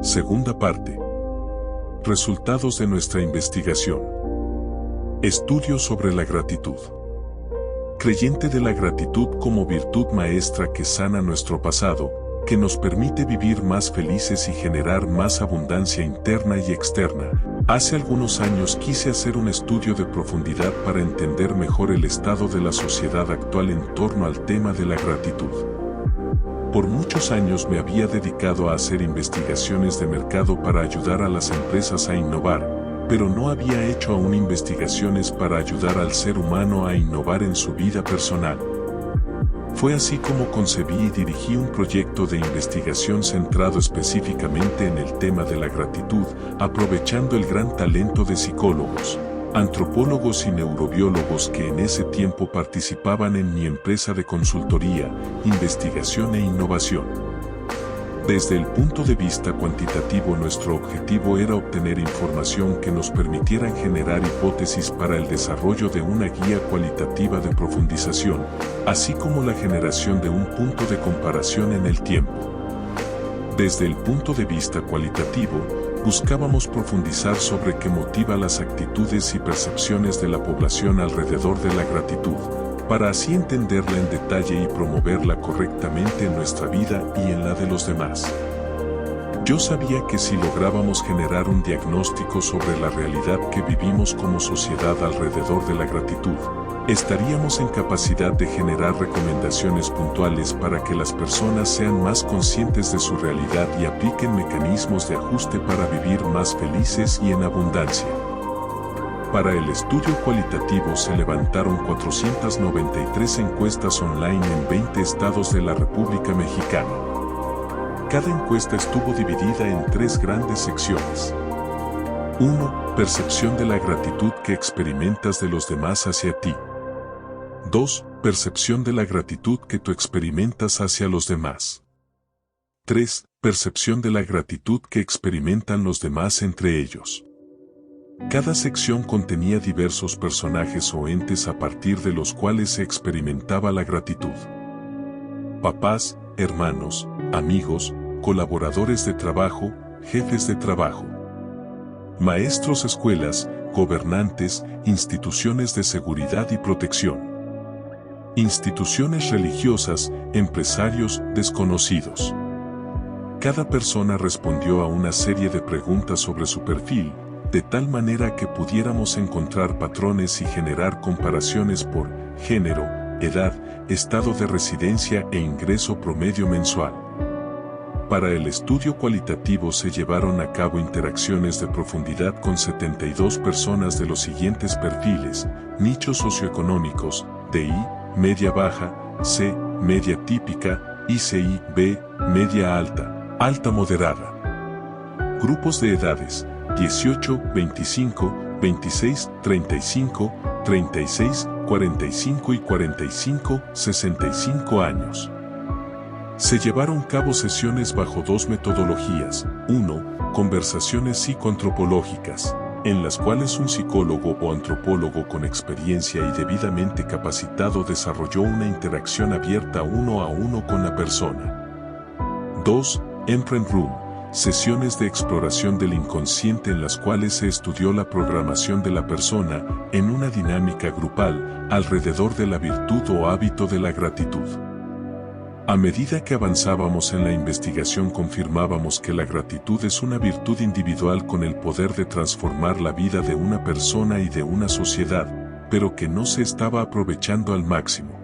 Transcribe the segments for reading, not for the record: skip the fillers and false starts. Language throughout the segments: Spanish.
Segunda parte. Resultados de nuestra investigación. Estudio sobre la gratitud. Creyente de la gratitud como virtud maestra que sana nuestro pasado, que nos permite vivir más felices y generar más abundancia interna y externa. Hace algunos años quise hacer un estudio de profundidad para entender mejor el estado de la sociedad actual en torno al tema de la gratitud. Por muchos años me había dedicado a hacer investigaciones de mercado para ayudar a las empresas a innovar, pero no había hecho aún investigaciones para ayudar al ser humano a innovar en su vida personal. Fue así como concebí y dirigí un proyecto de investigación centrado específicamente en el tema de la gratitud, aprovechando el gran talento de psicólogos, antropólogos y neurobiólogos que en ese tiempo participaban en mi empresa de consultoría, investigación e innovación. Desde el punto de vista cuantitativo, nuestro objetivo era obtener información que nos permitiera generar hipótesis para el desarrollo de una guía cualitativa de profundización, así como la generación de un punto de comparación en el tiempo. Desde el punto de vista cualitativo, buscábamos profundizar sobre qué motiva las actitudes y percepciones de la población alrededor de la gratitud, para así entenderla en detalle y promoverla correctamente en nuestra vida y en la de los demás. Yo sabía que si lográbamos generar un diagnóstico sobre la realidad que vivimos como sociedad alrededor de la gratitud, estaríamos en capacidad de generar recomendaciones puntuales para que las personas sean más conscientes de su realidad y apliquen mecanismos de ajuste para vivir más felices y en abundancia. Para el estudio cualitativo se levantaron 493 encuestas online en 20 estados de la República Mexicana. Cada encuesta estuvo dividida en 3 grandes secciones. 1. Percepción de la gratitud que experimentas de los demás hacia ti. 2. Percepción de la gratitud que tú experimentas hacia los demás. 3. Percepción de la gratitud que experimentan los demás entre ellos. Cada sección contenía diversos personajes o entes a partir de los cuales se experimentaba la gratitud. Papás, hermanos, amigos, colaboradores de trabajo, jefes de trabajo. Maestros, escuelas, gobernantes, instituciones de seguridad y protección. Instituciones religiosas, empresarios, desconocidos. Cada persona respondió a una serie de preguntas sobre su perfil, de tal manera que pudiéramos encontrar patrones y generar comparaciones por género, edad, estado de residencia e ingreso promedio mensual. Para el estudio cualitativo se llevaron a cabo interacciones de profundidad con 72 personas de los siguientes perfiles: nichos socioeconómicos, DI, media baja, C, media típica, ICI, B, media alta, alta moderada. Grupos de edades: 18, 25, 26, 35, 36, 45 y 45, 65 años. Se llevaron a cabo sesiones bajo 2 metodologías. 1. Conversaciones psicoantropológicas, en las cuales un psicólogo o antropólogo con experiencia y debidamente capacitado desarrolló una interacción abierta 1 a 1 con la persona. 2. Imprint Room. Sesiones de exploración del inconsciente en las cuales se estudió la programación de la persona en una dinámica grupal alrededor de la virtud o hábito de la gratitud. A medida que avanzábamos en la investigación confirmábamos que la gratitud es una virtud individual con el poder de transformar la vida de una persona y de una sociedad, pero que no se estaba aprovechando al máximo.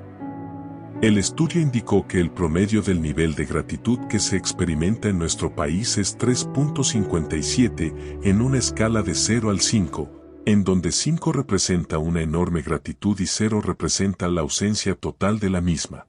El estudio indicó que el promedio del nivel de gratitud que se experimenta en nuestro país es 3.57 en una escala de 0 al 5, en donde 5 representa una enorme gratitud y 0 representa la ausencia total de la misma.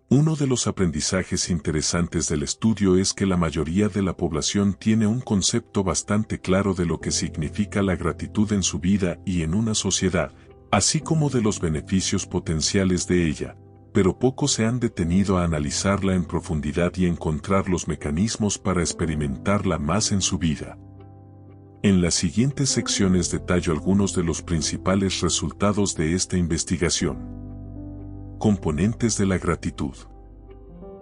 Uno de los aprendizajes interesantes del estudio es que la mayoría de la población tiene un concepto bastante claro de lo que significa la gratitud en su vida y en una sociedad, así como de los beneficios potenciales de ella, pero pocos se han detenido a analizarla en profundidad y encontrar los mecanismos para experimentarla más en su vida. En las siguientes secciones detallo algunos de los principales resultados de esta investigación. Componentes de la gratitud.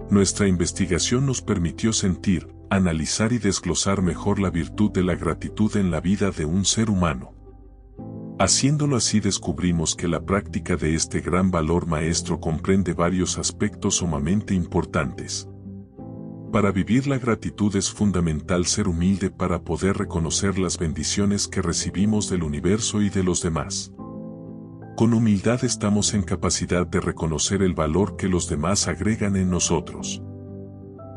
Nuestra investigación nos permitió sentir, analizar y desglosar mejor la virtud de la gratitud en la vida de un ser humano. Haciéndolo así descubrimos que la práctica de este gran valor maestro comprende varios aspectos sumamente importantes. Para vivir la gratitud es fundamental ser humilde para poder reconocer las bendiciones que recibimos del universo y de los demás. Con humildad estamos en capacidad de reconocer el valor que los demás agregan en nosotros.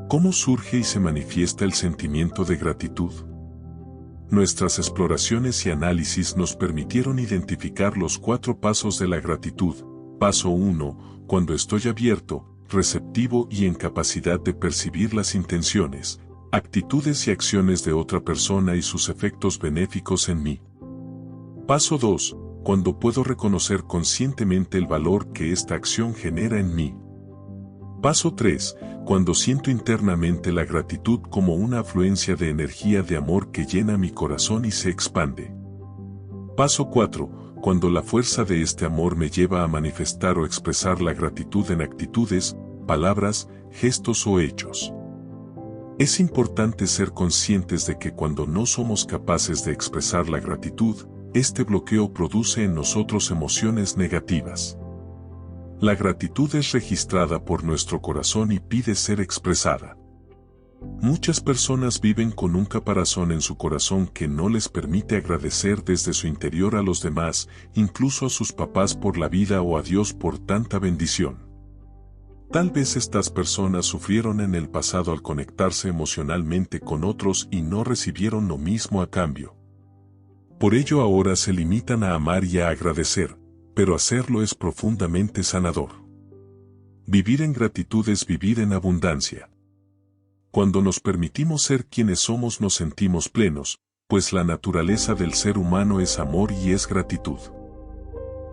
¿Cómo surge y se manifiesta el sentimiento de gratitud? Nuestras exploraciones y análisis nos permitieron identificar los 4 pasos de la gratitud. Paso 1, cuando estoy abierto, receptivo y en capacidad de percibir las intenciones, actitudes y acciones de otra persona y sus efectos benéficos en mí. Paso 2, cuando puedo reconocer conscientemente el valor que esta acción genera en mí. Paso 3, cuando siento internamente la gratitud como una afluencia de energía de amor que llena mi corazón y se expande. Paso 4, cuando la fuerza de este amor me lleva a manifestar o expresar la gratitud en actitudes, palabras, gestos o hechos. Es importante ser conscientes de que cuando no somos capaces de expresar la gratitud, este bloqueo produce en nosotros emociones negativas. La gratitud es registrada por nuestro corazón y pide ser expresada. Muchas personas viven con un caparazón en su corazón que no les permite agradecer desde su interior a los demás, incluso a sus papás por la vida o a Dios por tanta bendición. Tal vez estas personas sufrieron en el pasado al conectarse emocionalmente con otros y no recibieron lo mismo a cambio. Por ello ahora se limitan a amar y a agradecer, pero hacerlo es profundamente sanador. Vivir en gratitud es vivir en abundancia. Cuando nos permitimos ser quienes somos nos sentimos plenos, pues la naturaleza del ser humano es amor y es gratitud.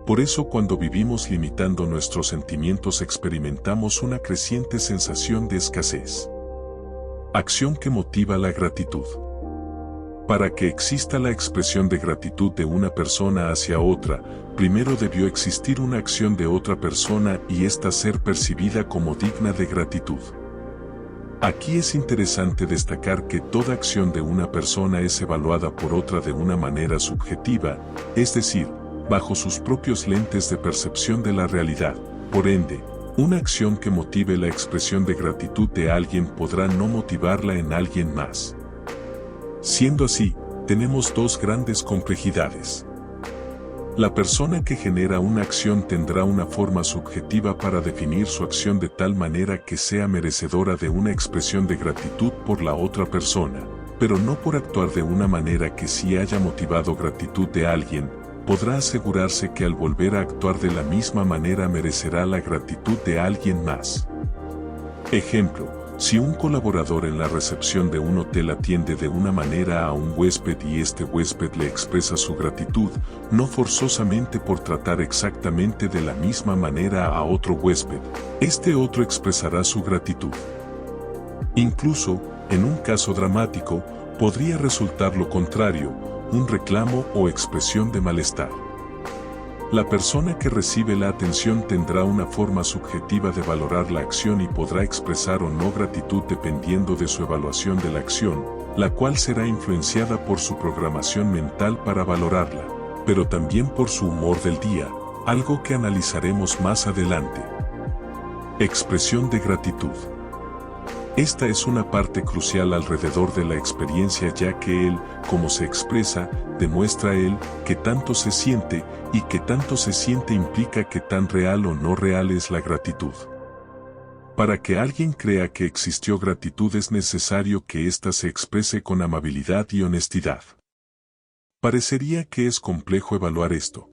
Por eso cuando vivimos limitando nuestros sentimientos experimentamos una creciente sensación de escasez. Acción que motiva la gratitud. Para que exista la expresión de gratitud de una persona hacia otra, primero debió existir una acción de otra persona y ésta ser percibida como digna de gratitud. Aquí es interesante destacar que toda acción de una persona es evaluada por otra de una manera subjetiva, es decir, bajo sus propios lentes de percepción de la realidad. Por ende, una acción que motive la expresión de gratitud de alguien podrá no motivarla en alguien más. Siendo así, tenemos 2 grandes complejidades. La persona que genera una acción tendrá una forma subjetiva para definir su acción de tal manera que sea merecedora de una expresión de gratitud por la otra persona, pero no por actuar de una manera que sí haya motivado gratitud de alguien, podrá asegurarse que al volver a actuar de la misma manera merecerá la gratitud de alguien más. Ejemplo. Si un colaborador en la recepción de un hotel atiende de una manera a un huésped y este huésped le expresa su gratitud, no forzosamente por tratar exactamente de la misma manera a otro huésped, este otro expresará su gratitud. Incluso, en un caso dramático, podría resultar lo contrario, un reclamo o expresión de malestar. La persona que recibe la atención tendrá una forma subjetiva de valorar la acción y podrá expresar o no gratitud dependiendo de su evaluación de la acción, la cual será influenciada por su programación mental para valorarla, pero también por su humor del día, algo que analizaremos más adelante. Expresión de gratitud. Esta es una parte crucial alrededor de la experiencia ya que él, como se expresa, demuestra él que tanto se siente, y que tanto se siente implica que tan real o no real es la gratitud. Para que alguien crea que existió gratitud es necesario que ésta se exprese con amabilidad y honestidad. Parecería que es complejo evaluar esto.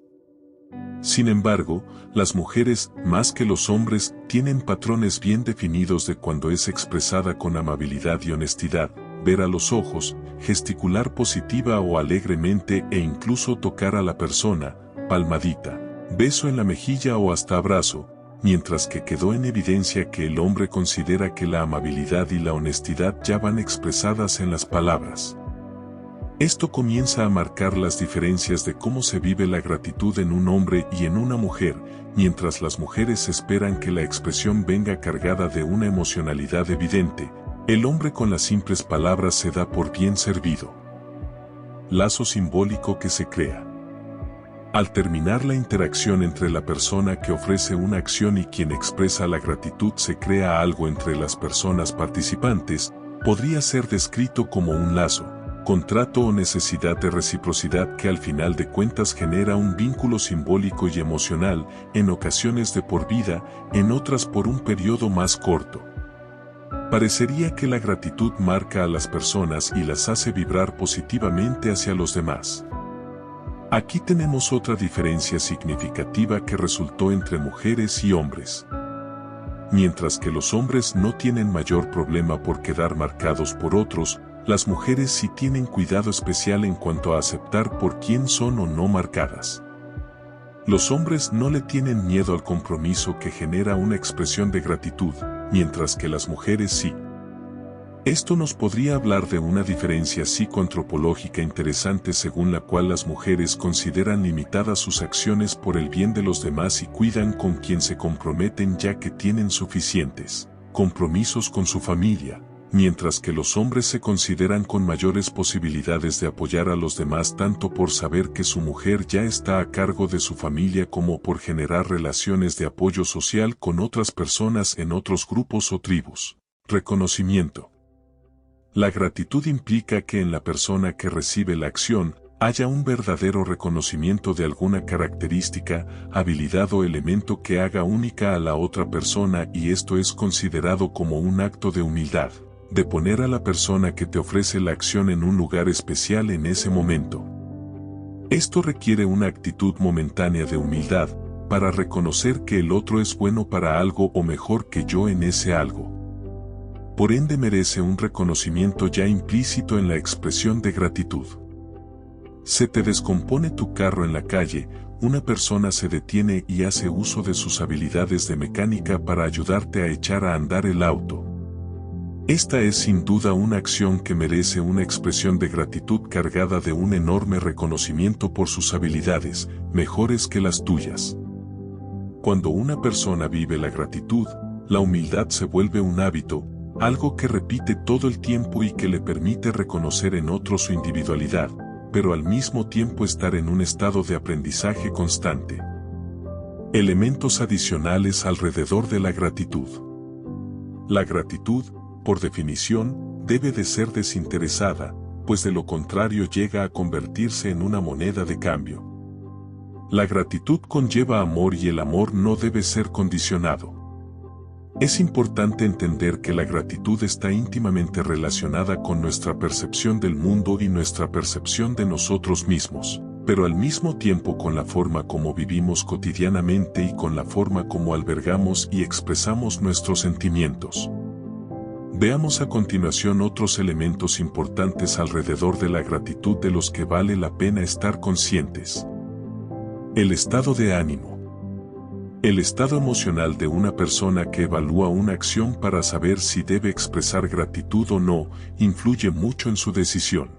Sin embargo, las mujeres, más que los hombres, tienen patrones bien definidos de cuando es expresada con amabilidad y honestidad, ver a los ojos, gesticular positiva o alegremente e incluso tocar a la persona, palmadita, beso en la mejilla o hasta abrazo, mientras que quedó en evidencia que el hombre considera que la amabilidad y la honestidad ya van expresadas en las palabras. Esto comienza a marcar las diferencias de cómo se vive la gratitud en un hombre y en una mujer, mientras las mujeres esperan que la expresión venga cargada de una emocionalidad evidente, El hombre con las simples palabras se da por bien servido. Lazo simbólico que se crea. Al terminar la interacción entre la persona que ofrece una acción y quien expresa la gratitud, se crea algo entre las personas participantes. Podría ser descrito como un lazo, contrato o necesidad de reciprocidad que al final de cuentas genera un vínculo simbólico y emocional, en ocasiones de por vida, en otras por un periodo más corto. Parecería que la gratitud marca a las personas y las hace vibrar positivamente hacia los demás. Aquí tenemos otra diferencia significativa que resultó entre mujeres y hombres. Mientras que los hombres no tienen mayor problema por quedar marcados por otros, las mujeres sí tienen cuidado especial en cuanto a aceptar por quién son o no marcadas. Los hombres no le tienen miedo al compromiso que genera una expresión de gratitud, mientras que las mujeres sí. Esto nos podría hablar de una diferencia psicoantropológica interesante según la cual las mujeres consideran limitadas sus acciones por el bien de los demás y cuidan con quien se comprometen ya que tienen suficientes compromisos con su familia, mientras que los hombres se consideran con mayores posibilidades de apoyar a los demás tanto por saber que su mujer ya está a cargo de su familia como por generar relaciones de apoyo social con otras personas en otros grupos o tribus. Reconocimiento. La gratitud implica que en la persona que recibe la acción haya un verdadero reconocimiento de alguna característica, habilidad o elemento que haga única a la otra persona, y esto es considerado como un acto de humildad, de poner a la persona que te ofrece la acción en un lugar especial en ese momento. Esto requiere una actitud momentánea de humildad, para reconocer que el otro es bueno para algo o mejor que yo en ese algo. Por ende merece un reconocimiento ya implícito en la expresión de gratitud. Se te descompone tu carro en la calle, una persona se detiene y hace uso de sus habilidades de mecánica para ayudarte a echar a andar el auto. Esta es sin duda una acción que merece una expresión de gratitud cargada de un enorme reconocimiento por sus habilidades, mejores que las tuyas. Cuando una persona vive la gratitud, la humildad se vuelve un hábito, algo que repite todo el tiempo y que le permite reconocer en otro su individualidad, pero al mismo tiempo estar en un estado de aprendizaje constante. Elementos adicionales alrededor de la gratitud. La gratitud, por definición, debe de ser desinteresada, pues de lo contrario llega a convertirse en una moneda de cambio. La gratitud conlleva amor y el amor no debe ser condicionado. Es importante entender que la gratitud está íntimamente relacionada con nuestra percepción del mundo y nuestra percepción de nosotros mismos, pero al mismo tiempo con la forma como vivimos cotidianamente y con la forma como albergamos y expresamos nuestros sentimientos. Veamos a continuación otros elementos importantes alrededor de la gratitud de los que vale la pena estar conscientes. El estado de ánimo. El estado emocional de una persona que evalúa una acción para saber si debe expresar gratitud o no, influye mucho en su decisión.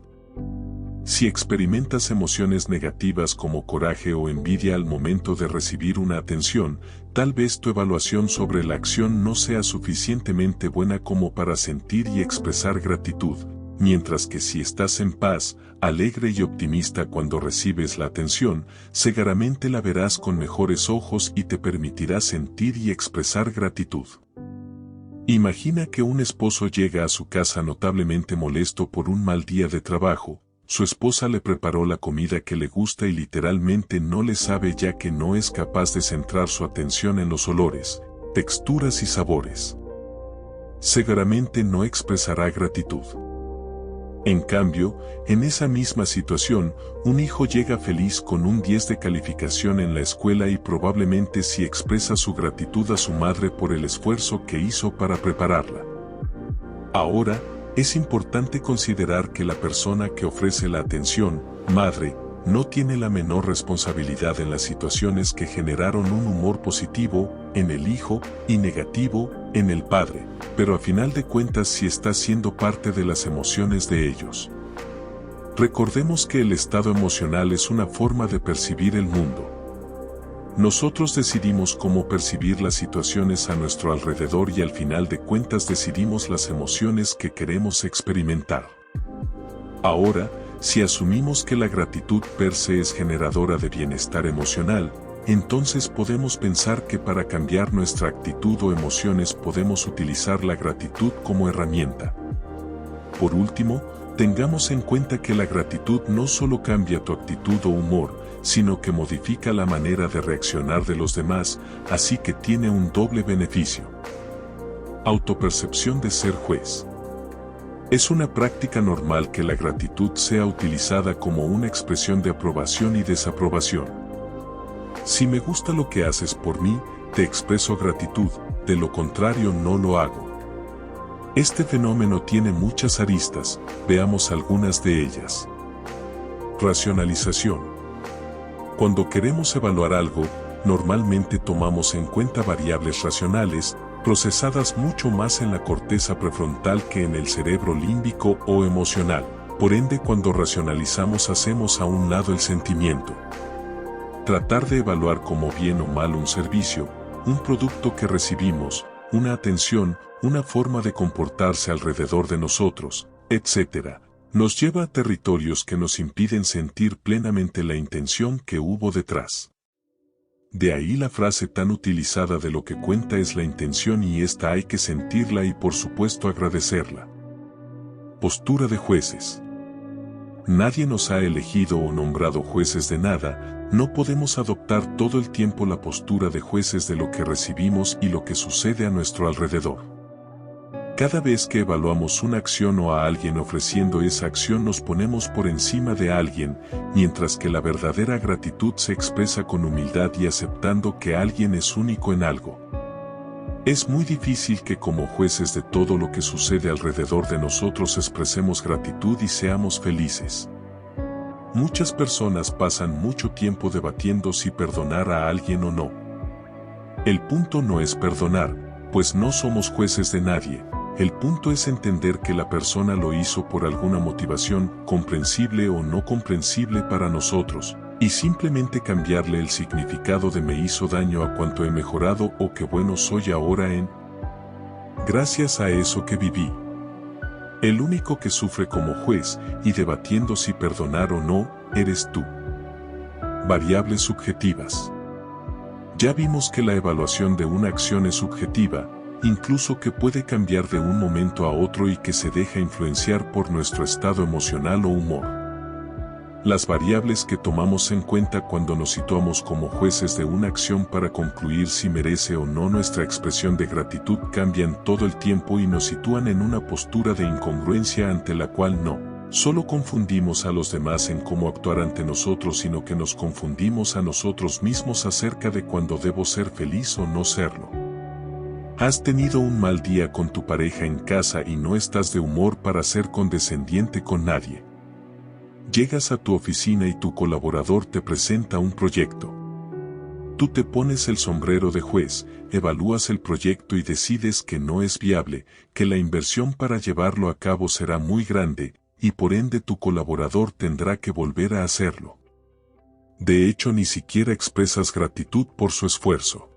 Si experimentas emociones negativas como coraje o envidia al momento de recibir una atención, tal vez tu evaluación sobre la acción no sea suficientemente buena como para sentir y expresar gratitud, mientras que si estás en paz, alegre y optimista cuando recibes la atención, seguramente la verás con mejores ojos y te permitirá sentir y expresar gratitud. Imagina que un esposo llega a su casa notablemente molesto por un mal día de trabajo. Su esposa le preparó la comida que le gusta y literalmente no le sabe ya que no es capaz de centrar su atención en los olores, texturas y sabores. Seguramente no expresará gratitud. En cambio, en esa misma situación, un hijo llega feliz con un 10 de calificación en la escuela y probablemente sí expresa su gratitud a su madre por el esfuerzo que hizo para prepararla. Ahora, es importante considerar que la persona que ofrece la atención, madre, no tiene la menor responsabilidad en las situaciones que generaron un humor positivo en el hijo y negativo en el padre, pero a final de cuentas sí está siendo parte de las emociones de ellos. Recordemos que el estado emocional es una forma de percibir el mundo. Nosotros decidimos cómo percibir las situaciones a nuestro alrededor y al final de cuentas decidimos las emociones que queremos experimentar. Ahora, si asumimos que la gratitud per se es generadora de bienestar emocional, entonces podemos pensar que para cambiar nuestra actitud o emociones podemos utilizar la gratitud como herramienta. Por último, tengamos en cuenta que la gratitud no solo cambia tu actitud o humor, sino que modifica la manera de reaccionar de los demás, así que tiene un doble beneficio. Autopercepción de ser juez. Es una práctica normal que la gratitud sea utilizada como una expresión de aprobación y desaprobación. Si me gusta lo que haces por mí, te expreso gratitud, de lo contrario no lo hago. Este fenómeno tiene muchas aristas, veamos algunas de ellas. Racionalización. Cuando queremos evaluar algo, normalmente tomamos en cuenta variables racionales, procesadas mucho más en la corteza prefrontal que en el cerebro límbico o emocional. Por ende, cuando racionalizamos hacemos a un lado el sentimiento. Tratar de evaluar como bien o mal un servicio, un producto que recibimos, una atención, una forma de comportarse alrededor de nosotros, etc., nos lleva a territorios que nos impiden sentir plenamente la intención que hubo detrás. De ahí la frase tan utilizada de lo que cuenta es la intención y esta hay que sentirla y por supuesto agradecerla. Postura de jueces. Nadie nos ha elegido o nombrado jueces de nada, no podemos adoptar todo el tiempo la postura de jueces de lo que recibimos y lo que sucede a nuestro alrededor. Cada vez que evaluamos una acción o a alguien ofreciendo esa acción nos ponemos por encima de alguien, mientras que la verdadera gratitud se expresa con humildad y aceptando que alguien es único en algo. Es muy difícil que como jueces de todo lo que sucede alrededor de nosotros expresemos gratitud y seamos felices. Muchas personas pasan mucho tiempo debatiendo si perdonar a alguien o no. El punto no es perdonar, pues no somos jueces de nadie. El punto es entender que la persona lo hizo por alguna motivación, comprensible o no comprensible para nosotros, y simplemente cambiarle el significado de me hizo daño a cuánto he mejorado o qué bueno soy ahora en gracias a eso que viví. El único que sufre como juez y debatiendo si perdonar o no, eres tú. Variables subjetivas. Ya vimos que la evaluación de una acción es subjetiva, incluso que puede cambiar de un momento a otro y que se deja influenciar por nuestro estado emocional o humor. Las variables que tomamos en cuenta cuando nos situamos como jueces de una acción para concluir si merece o no nuestra expresión de gratitud cambian todo el tiempo y nos sitúan en una postura de incongruencia ante la cual no solo confundimos a los demás en cómo actuar ante nosotros, sino que nos confundimos a nosotros mismos acerca de cuándo debo ser feliz o no serlo. Has tenido un mal día con tu pareja en casa y no estás de humor para ser condescendiente con nadie. Llegas a tu oficina y tu colaborador te presenta un proyecto. Tú te pones el sombrero de juez, evalúas el proyecto y decides que no es viable, que la inversión para llevarlo a cabo será muy grande, y por ende tu colaborador tendrá que volver a hacerlo. De hecho, ni siquiera expresas gratitud por su esfuerzo.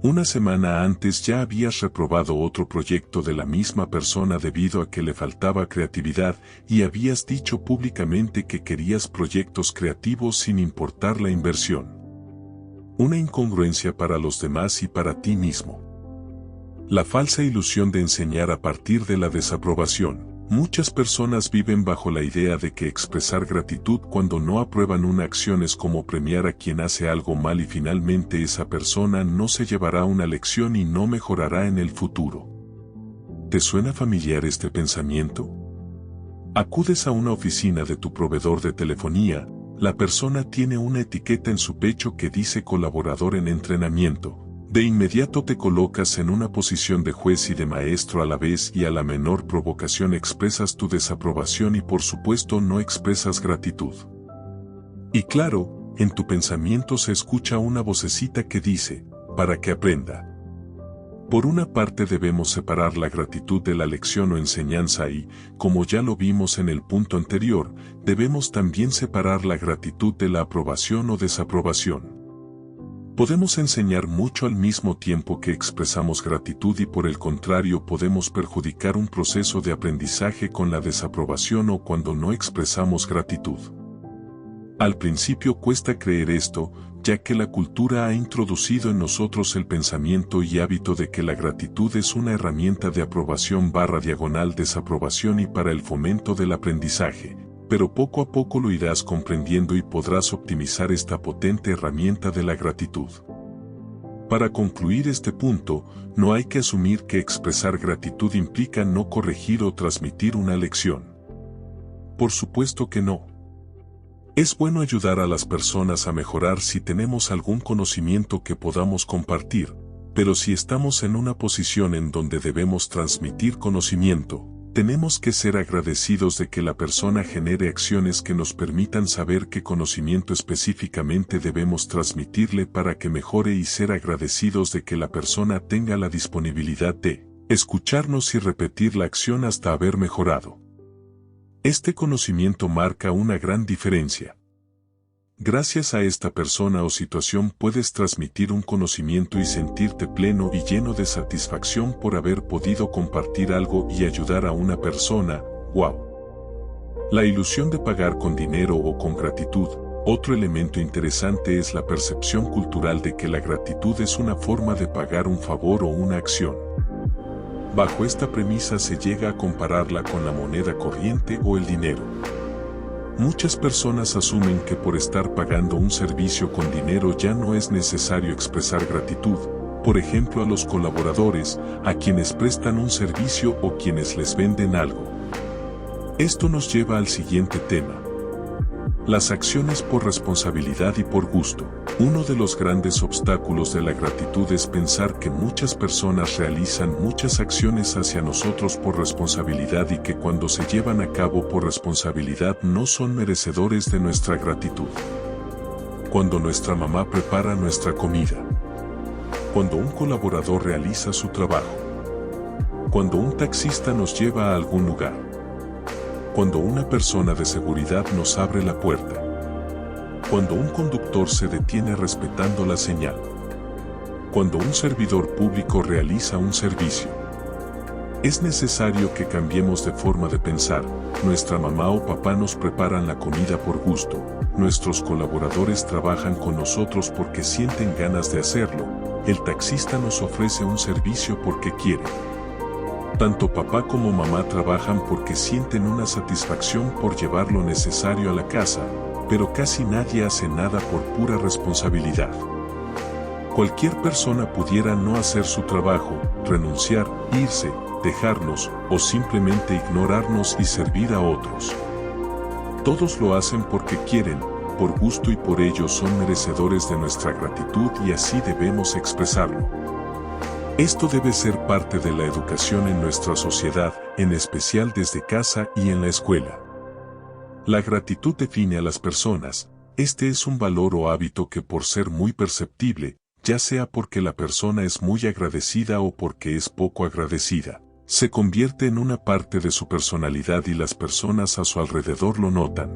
Una semana antes ya habías reprobado otro proyecto de la misma persona debido a que le faltaba creatividad y habías dicho públicamente que querías proyectos creativos sin importar la inversión. Una incongruencia para los demás y para ti mismo. La falsa ilusión de enseñar a partir de la desaprobación. Muchas personas viven bajo la idea de que expresar gratitud cuando no aprueban una acción es como premiar a quien hace algo mal y finalmente esa persona no se llevará una lección y no mejorará en el futuro. ¿Te suena familiar este pensamiento? Acudes a una oficina de tu proveedor de telefonía, la persona tiene una etiqueta en su pecho que dice colaborador en entrenamiento. De inmediato te colocas en una posición de juez y de maestro a la vez y a la menor provocación expresas tu desaprobación y por supuesto no expresas gratitud. Y claro, en tu pensamiento se escucha una vocecita que dice, para que aprenda. Por una parte debemos separar la gratitud de la lección o enseñanza y, como ya lo vimos en el punto anterior, debemos también separar la gratitud de la aprobación o desaprobación. Podemos enseñar mucho al mismo tiempo que expresamos gratitud y por el contrario podemos perjudicar un proceso de aprendizaje con la desaprobación o cuando no expresamos gratitud. Al principio cuesta creer esto, ya que la cultura ha introducido en nosotros el pensamiento y hábito de que la gratitud es una herramienta de aprobación/desaprobación y para el fomento del aprendizaje, pero poco a poco lo irás comprendiendo y podrás optimizar esta potente herramienta de la gratitud. Para concluir este punto, no hay que asumir que expresar gratitud implica no corregir o transmitir una lección. Por supuesto que no. Es bueno ayudar a las personas a mejorar si tenemos algún conocimiento que podamos compartir, pero si estamos en una posición en donde debemos transmitir conocimiento, tenemos que ser agradecidos de que la persona genere acciones que nos permitan saber qué conocimiento específicamente debemos transmitirle para que mejore y ser agradecidos de que la persona tenga la disponibilidad de escucharnos y repetir la acción hasta haber mejorado. Este conocimiento marca una gran diferencia. Gracias a esta persona o situación puedes transmitir un conocimiento y sentirte pleno y lleno de satisfacción por haber podido compartir algo y ayudar a una persona. ¡Wow! La ilusión de pagar con dinero o con gratitud. Otro elemento interesante es la percepción cultural de que la gratitud es una forma de pagar un favor o una acción. Bajo esta premisa se llega a compararla con la moneda corriente o el dinero. Muchas personas asumen que por estar pagando un servicio con dinero ya no es necesario expresar gratitud, por ejemplo a los colaboradores, a quienes prestan un servicio o quienes les venden algo. Esto nos lleva al siguiente tema. Las acciones por responsabilidad y por gusto. Uno de los grandes obstáculos de la gratitud es pensar que muchas personas realizan muchas acciones hacia nosotros por responsabilidad y que cuando se llevan a cabo por responsabilidad no son merecedores de nuestra gratitud. Cuando nuestra mamá prepara nuestra comida. Cuando un colaborador realiza su trabajo. Cuando un taxista nos lleva a algún lugar. Cuando una persona de seguridad nos abre la puerta. Cuando un conductor se detiene respetando la señal. Cuando un servidor público realiza un servicio. Es necesario que cambiemos de forma de pensar. Nuestra mamá o papá nos preparan la comida por gusto. Nuestros colaboradores trabajan con nosotros porque sienten ganas de hacerlo. El taxista nos ofrece un servicio porque quiere. Tanto papá como mamá trabajan porque sienten una satisfacción por llevar lo necesario a la casa, pero casi nadie hace nada por pura responsabilidad. Cualquier persona pudiera no hacer su trabajo, renunciar, irse, dejarnos, o simplemente ignorarnos y servir a otros. Todos lo hacen porque quieren, por gusto y por ello son merecedores de nuestra gratitud y así debemos expresarlo. Esto debe ser parte de la educación en nuestra sociedad, en especial desde casa y en la escuela. La gratitud define a las personas. Este es un valor o hábito que por ser muy perceptible, ya sea porque la persona es muy agradecida o porque es poco agradecida, se convierte en una parte de su personalidad y las personas a su alrededor lo notan.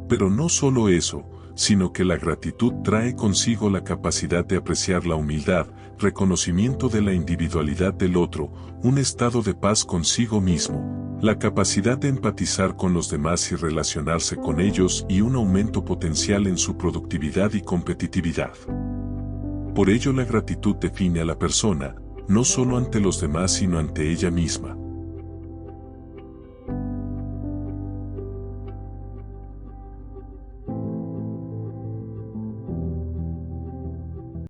Pero no solo eso, sino que la gratitud trae consigo la capacidad de apreciar la humildad, reconocimiento de la individualidad del otro, un estado de paz consigo mismo, la capacidad de empatizar con los demás y relacionarse con ellos y un aumento potencial en su productividad y competitividad. Por ello la gratitud define a la persona, no solo ante los demás sino ante ella misma.